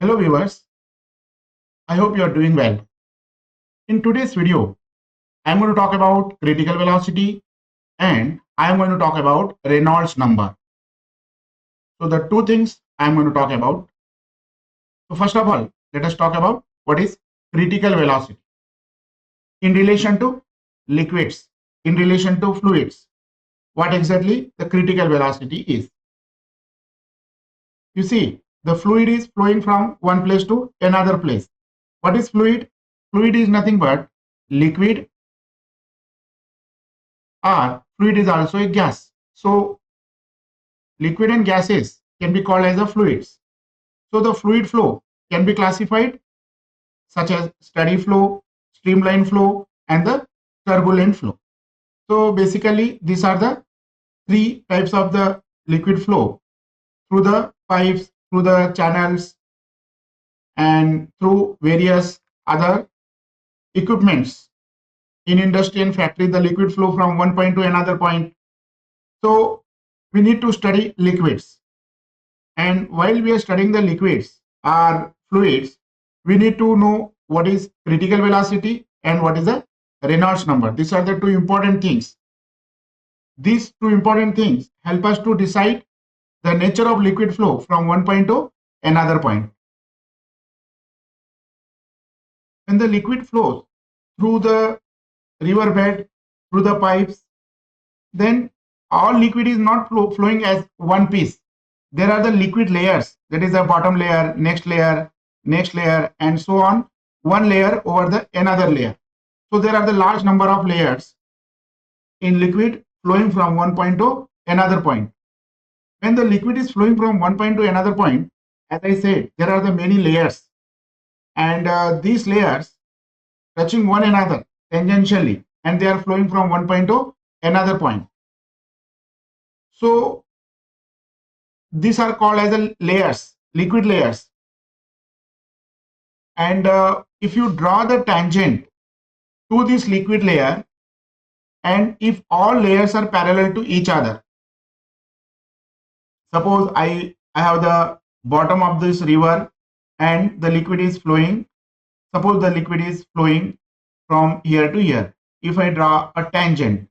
Hello viewers, I hope you are doing well. In today's video, I am going to talk about critical velocity and I am going to talk about Reynolds number. So the two things I am going to talk about. So first of all, let us talk about what is critical velocity in relation to liquids, in relation to fluids. What exactly the critical velocity is. You see, the fluid is flowing from one place to another place. What is fluid? Fluid is nothing but liquid, or fluid is also a gas. So liquid and gases can be called as the fluids. So the fluid flow can be classified such as steady flow, streamline flow, and the turbulent flow. So basically these are the three types of the liquid flow through the pipes, through the channels, and through various other equipments. In industry and factory, the liquid flow from one point to another point. So we need to study liquids. And while we are studying the liquids or fluids, we need to know what is critical velocity and what is the Reynolds number. These are the two important things. These two important things help us to decide the nature of liquid flow from one point to another point. When the liquid flows through the river bed, through the pipes, then all liquid is not flowing as one piece. There are the liquid layers, that is the bottom layer, next layer, and so on, one layer over the another layer. So there are the large number of layers in liquid flowing from one point to another point. When the liquid is flowing from one point to another point, as I said, there are the many layers, and these layers touching one another tangentially, and they are flowing from one point to another point. So these are called as the layers, liquid layers. And if you draw the tangent to this liquid layer, and if all layers are parallel to each other, suppose I have the bottom of this river and the liquid is flowing. Suppose the liquid is flowing from here to here. If I draw a tangent,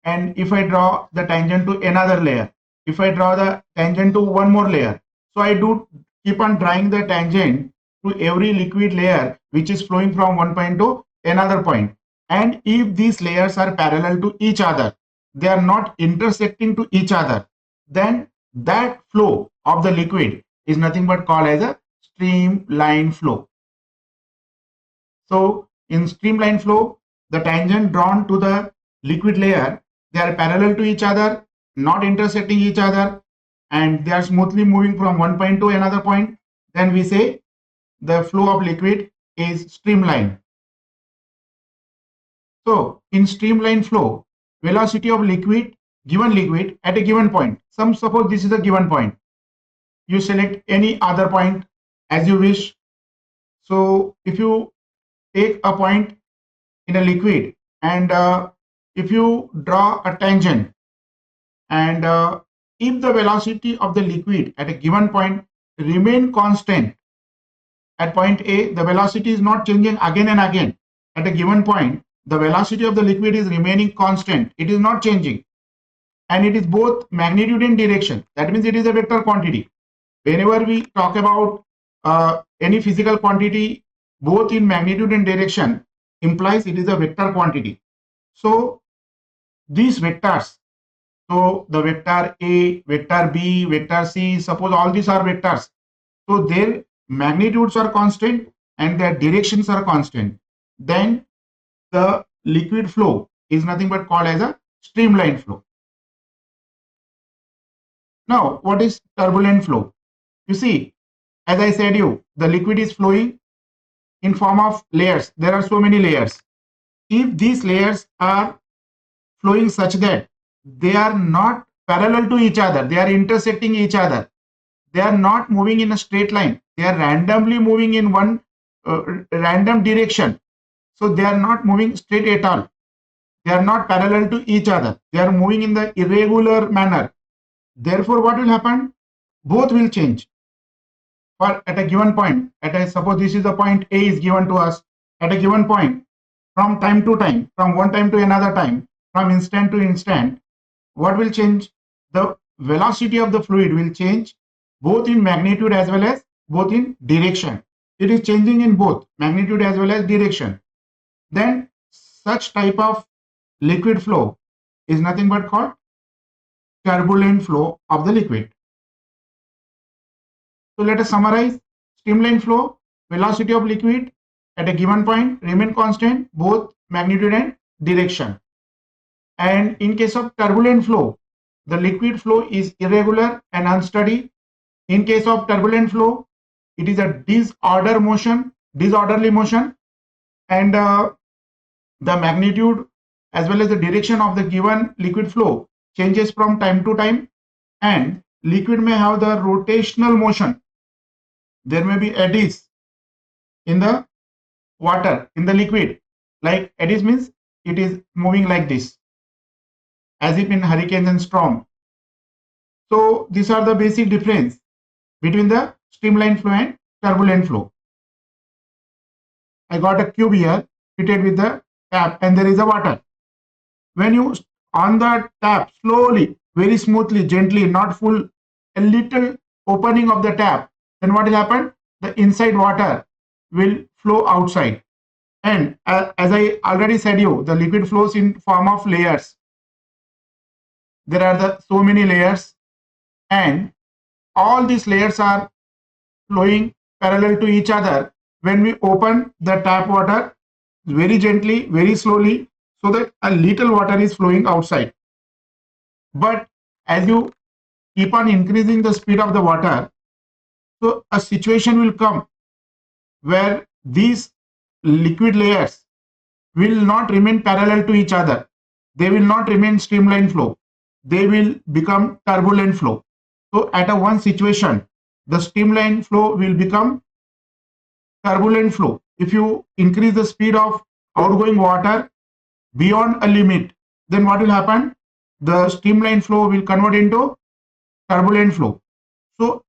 and if I draw the tangent to another layer, if I draw the tangent to one more layer, so I do keep on drawing the tangent to every liquid layer which is flowing from one point to another point. And if these layers are parallel to each other, they are not intersecting to each other, then that flow of the liquid is nothing but called as a streamline flow. So in streamline flow, the tangent drawn to the liquid layer, they are parallel to each other, not intersecting each other, and they are smoothly moving from one point to another point. Then we say the flow of liquid is streamline. So in streamline flow, velocity of liquid, given liquid at a given point. Suppose this is a given point. You select any other point as you wish. So if you take a point in a liquid, and if you draw a tangent, and if the velocity of the liquid at a given point remain constant at point A, the velocity is not changing again and again. At a given point, the velocity of the liquid is remaining constant. It is not changing, and it is both magnitude and direction. That means it is a vector quantity. Whenever we talk about any physical quantity, both in magnitude and direction, implies it is a vector quantity. So these vectors, so the vector A, vector B, vector C, suppose all these are vectors, so their magnitudes are constant and their directions are constant, then the liquid flow is nothing but called as a streamline flow. Now what is turbulent flow? You see, as I said you, the liquid is flowing in form of layers. There are so many layers. If these layers are flowing such that they are not parallel to each other, they are intersecting each other, they are not moving in a straight line, they are randomly moving in one random direction. So they are not moving straight at all. They are not parallel to each other. They are moving in the irregular manner. Therefore, what will happen? Both will change. for at a given point, suppose this is the point A is given to us at a given point, from time to time, from one time to another time, from instant to instant, what will change? The velocity of the fluid will change both in magnitude as well as both in direction. It is changing in both magnitude as well as direction. Then such type of liquid flow is nothing but called turbulent flow of the liquid. So let us summarize. Streamline flow, velocity of liquid at a given point remain constant, both magnitude and direction. And in case of turbulent flow, the liquid flow is irregular and unsteady. In case of turbulent flow, it is a disorderly motion, and the magnitude as well as the direction of the given liquid flow changes from time to time, and liquid may have the rotational motion. There may be eddies in the water, in the liquid. Like eddies means it is moving like this, as if in hurricanes and storm. So these are the basic difference between the streamline flow and turbulent flow. I got a cube here fitted with the tap, and there is a water. When you on the tap slowly, very smoothly, gently, not full, a little opening of the tap, then what will happen? The inside water will flow outside. And as I already said you, the liquid flows in form of layers. There are so many layers, and all these layers are flowing parallel to each other when we open the tap water very gently, very slowly, so that a little water is flowing outside. But as you keep on increasing the speed of the water, so a situation will come where these liquid layers will not remain parallel to each other. They will not remain streamline flow. They will become turbulent flow. So at one situation, the streamline flow will become turbulent flow. If you increase the speed of outgoing water beyond a limit, then what will happen? The streamline flow will convert into turbulent flow. So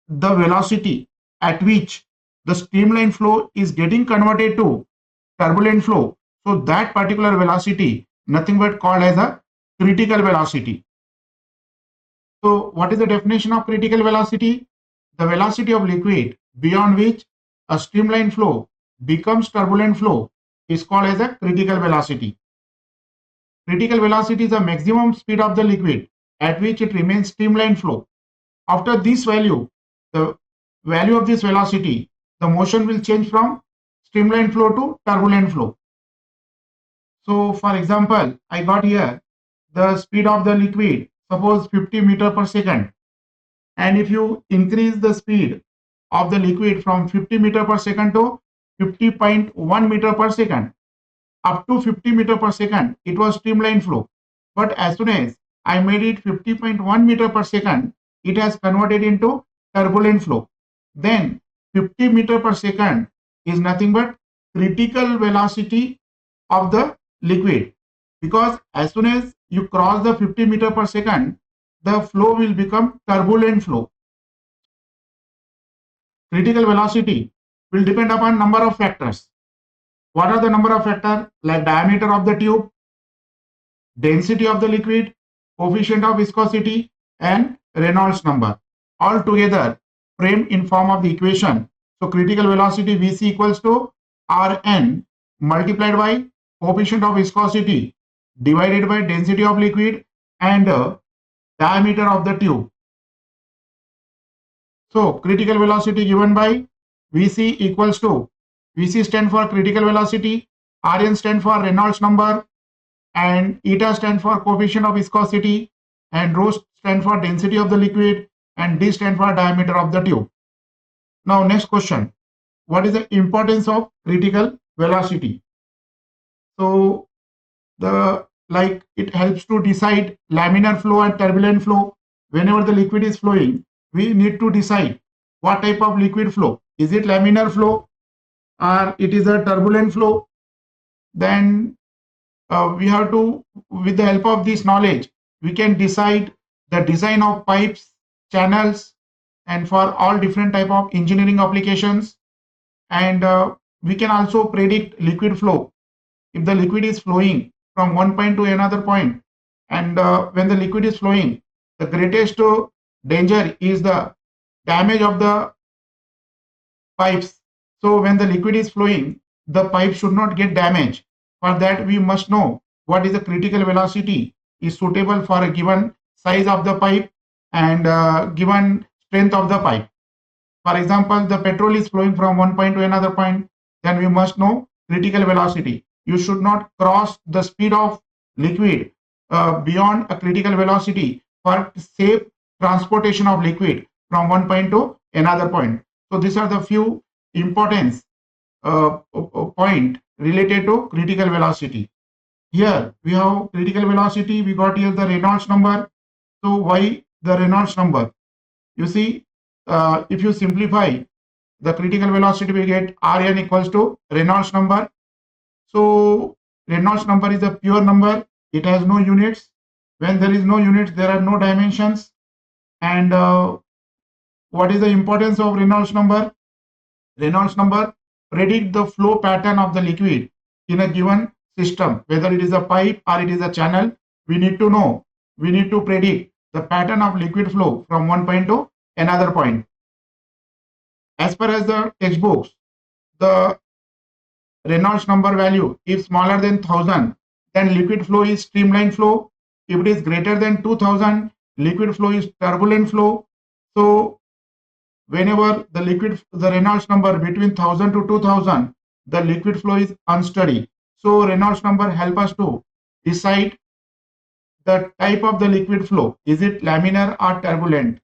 the velocity at which the streamline flow is getting converted to turbulent flow, so that particular velocity, nothing but called as a critical velocity. So what is the definition of critical velocity? The velocity of liquid beyond which a streamline flow becomes turbulent flow is called as a critical velocity. Critical velocity is the maximum speed of the liquid at which it remains streamline flow. After this value, the value of this velocity, the motion will change from streamline flow to turbulent flow. So for example, I got here the speed of the liquid, suppose 50 meter per second. And if you increase the speed of the liquid from 50 meter per second to 50.1 meter per second, up to 50 meter per second, it was streamline flow. But as soon as I made it 50.1 meter per second, it has converted into turbulent flow. Then 50 meter per second is nothing but critical velocity of the liquid, because as soon as you cross the 50 meter per second, the flow will become turbulent flow. Critical velocity will depend upon number of factors. What are the number of factors? Like diameter of the tube, density of the liquid, coefficient of viscosity, and Reynolds number. All together framed in form of the equation. So critical velocity Vc equals to Rn multiplied by coefficient of viscosity divided by density of liquid and diameter of the tube. So critical velocity given by Vc equals to, Vc stand for critical velocity, Rn stand for Reynolds number, and eta stand for coefficient of viscosity, and rho stand for density of the liquid, and d stand for diameter of the tube. Now next question, what is the importance of critical velocity? So it helps to decide laminar flow and turbulent flow. Whenever the liquid is flowing, we need to decide what type of liquid flow. Is it laminar flow or it is a turbulent flow? Then we have to, with the help of this knowledge, we can decide the design of pipes, channels, and for all different type of engineering applications. And we can also predict liquid flow. If the liquid is flowing from one point to another point, and when the liquid is flowing, the greatest danger is the damage of the pipes. So when the liquid is flowing, the pipe should not get damaged. For that, we must know what is the critical velocity is suitable for a given size of the pipe and given strength of the pipe. For example, the petrol is flowing from one point to another point, then we must know critical velocity. You should not cross the speed of liquid beyond a critical velocity for safe transportation of liquid from one point to another point. So these are the few importance point related to critical velocity. Here we have critical velocity. We got here the Reynolds number. So why the Reynolds number? You see, if you simplify the critical velocity, we get Rn equals to Reynolds number. So Reynolds number is a pure number. It has no units. When there is no units, there are no dimensions. And what is the importance of Reynolds number? Reynolds number predict the flow pattern of the liquid in a given system, whether it is a pipe or it is a channel. We need to know, we need to predict the pattern of liquid flow from one point to another point. As per as the textbooks, the Reynolds number value is smaller than 1000, then liquid flow is streamline flow. If it is greater than 2000, liquid flow is turbulent flow. So whenever the Reynolds number between 1000 to 2000, the liquid flow is unsteady. So Reynolds number help us to decide the type of the liquid flow. Is it laminar or turbulent?